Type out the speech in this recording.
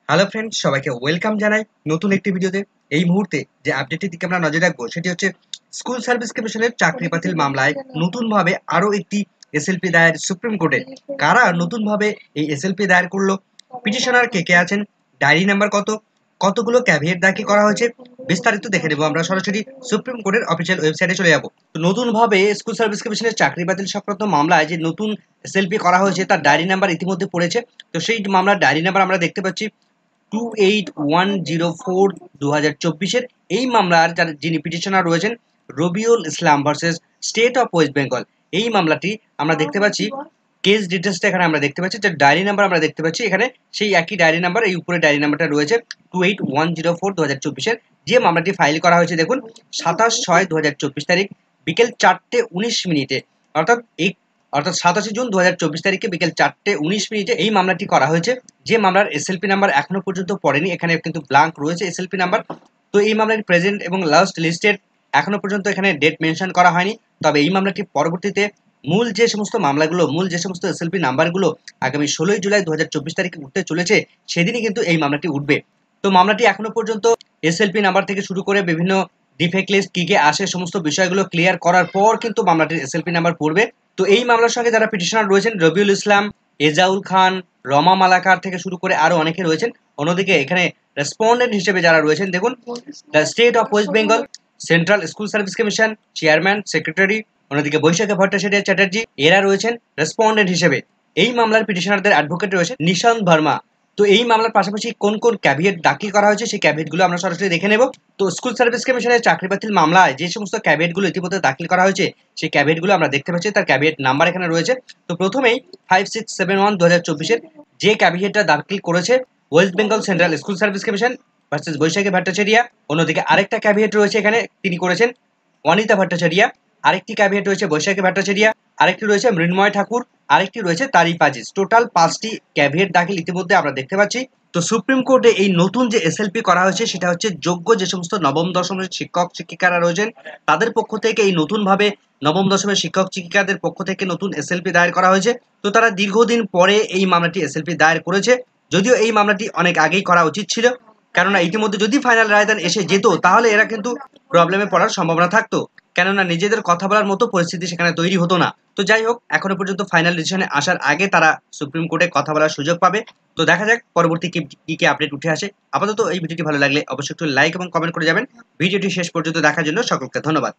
Hello friends, সবাইকে welcome জানাই নতুন একটি ভিডিওতে। এই মুহূর্তে যে আপডেটটির দিকে আমরা নজর রাখবো সেটি হচ্ছে স্কুল সার্ভিস কমিশনের চাকরি বাতিল মামলায় নতুনভাবে আরও একটি এসএলপি দায়ের সুপ্রিম কোর্টে। কারা নতুনভাবে এই এসএলপি দায়ের করলো, পিটিশনার কে কে আছেন, ডায়েরি নাম্বার কত, কতগুলো ক্যাভিয়েট দাখিল করা হয়েছে, বিস্তারিত দেখে নেবো। আমরা সরাসরি সুপ্রিম কোর্টের অফিসিয়াল ওয়েবসাইটে চলে যাবো। তো নতুনভাবে স্কুল সার্ভিস কমিশনের চাকরি বাতিল সংক্রান্ত মামলায় যে নতুন এসএলপি করা হয়েছে তার ডায়েরি নাম্বার ইতিমধ্যে পড়েছে। তো সেই মামলার ডায়েরি নাম্বার আমরা দেখতে পাচ্ছি 28,104/2024। এই মামলার যিনি পিটিশনার রয়েছেন Rabiul Islam versus state of West Bengal. এই মামলাটি আমরা দেখতে পাচ্ছি, কেস ডিটেলসটা এখানে আমরা দেখতে পাচ্ছি, যে ডায়েরি নাম্বার আমরা দেখতে পাচ্ছি এখানে সেই একই ডায়েরি নাম্বার, এই উপরে ডায়েরি নাম্বারটা রয়েছে 28,104/2024। যে মামলাটি ফাইল করা হয়েছে দেখুন 27/6/2024 তারিখ বিকেল 4:19 অর্থাৎ 27 জুন 2024 তারিখে বিকেল 4:19 এই মামলাটি করা হয়েছে। যে মামলার এসএলপি নাম্বার এখনো পর্যন্ত পড়েনি, এখানে কিন্তু ব্ল্যাঙ্ক রয়েছে এসএলপি নাম্বার। তো এই মামলাটি প্রেজেন্ট এবং লাস্ট লিস্টেড এখনো পর্যন্ত এখানে ডেট মেনশন করা হয়নি। তবে এই মামলাটি পরবর্তীতে মূল যে সমস্ত মামলাগুলো, মূল যে সমস্ত এসএলপি নাম্বারগুলো আগামী 16 জুলাই 2024 তারিখে উঠতে চলেছে, সেদিনই কিন্তু এই মামলাটি উঠবে। তো মামলাটি এখনো পর্যন্ত এসএলপি নাম্বার থেকে শুরু করে বিভিন্ন ডিফেক্ট লিস্ট কি কি আসে সমস্ত বিষয়গুলো ক্লিয়ার করার পর কিন্তু মামলাটির এসএলপি নাম্বার পড়বে। তো এই মামলার সঙ্গে যারা পিটিশনার রয়েছেন রবিউল ইসলাম, এজাউল খান, রমা মালাকার থেকে শুরু করে আরো অনেকে রয়েছেন। অন্যদিকে এখানে রেসপন্ডেন্ট হিসেবে যারা রয়েছেন দেখুন, the state of West Bengal Central School Service commission chairman secretary, অন্যদিকে বৈশাখী ভট্টাচার্য চ্যাটার্জি, এরা রয়েছেন রেসপন্ডেন্ট হিসেবে। এই মামলার পিটিশনারদের অ্যাডভোকেট রয়েছে নিশান্ত ভার্মা। তো এই মামলার পাশাপাশি কোন কোন ক্যাভিয়েট দাখিল করা হয়েছে সেই ক্যাভিয়েটগুলো আমরা সরাসরি দেখে নেব। তো স্কুল সার্ভিস কমিশনের চাকরি বাতিল মামলায় যে সমস্ত ক্যাভিয়েটগুলো ইতিমধ্যে দাখিল করা হয়েছে সেই ক্যাভিয়েটগুলো আমরা দেখতে পাচ্ছি, তার ক্যাভিয়েট নাম্বার এখানে রয়েছে। তো প্রথমেই 5671/2024 যে ক্যাভিয়েটটা দাখিল করেছে West Bengal Central School Service Commission versus Baishakhi Bhattacharya. অন্যদিকে আরেকটা ক্যাভিয়েট রয়েছে এখানে, তিনি করেছেন অনিতা ভট্টাচার্য। আরেকটি ক্যাভিয়েট রয়েছে বৈশাখী ভট্টাচার্য, আরেকটি রয়েছে মৃন্ময় ঠাকুর, আরেকটি রয়েছে তারিফ আজিজ। টোটাল 5টি ক্যাভিয়েট দাখিল ইতিমধ্যে আমরা দেখতে পাচ্ছি। তো সুপ্রিম কোর্টে এই নতুন যে এসএলপি করা হয়েছে সেটা হচ্ছে যোগ্য যে সমস্ত নবম দশমের শিক্ষক শিক্ষিকারা রয়েছেন তাদের পক্ষ থেকে এই নতুনভাবে নবম দশমের শিক্ষক শিক্ষিকাদের পক্ষ থেকে নতুন এসএলপি দায়ের করা হয়েছে। তো তারা দীর্ঘদিন পরে এই মামলাটি এসএলপি দায়ের করেছে, যদিও এই মামলাটি অনেক আগেই করা উচিত ছিল, কেননা ইতিমধ্যে যদি ফাইনাল রায়দান এসে যেত তাহলে এরা কিন্তু প্রবলেমে পড়ার সম্ভাবনা থাকতো, কেননা নিজেদের কথা বলার মতো পরিস্থিতি সেখানে তৈরি হতো না। তো যাই হোক, এখনো পর্যন্ত ফাইনাল ডিসিশনে আসার আগে তারা সুপ্রিম কোর্টে কথা বলার সুযোগ পাবে। তো দেখা যাক পরবর্তী কি আপডেট উঠে আসে। আপাতত এই ভিডিওটি ভালো লাগলে অবশ্যই একটু লাইক এবং কমেন্ট করে যাবেন। ভিডিওটি শেষ পর্যন্ত দেখার জন্য সকলকে ধন্যবাদ।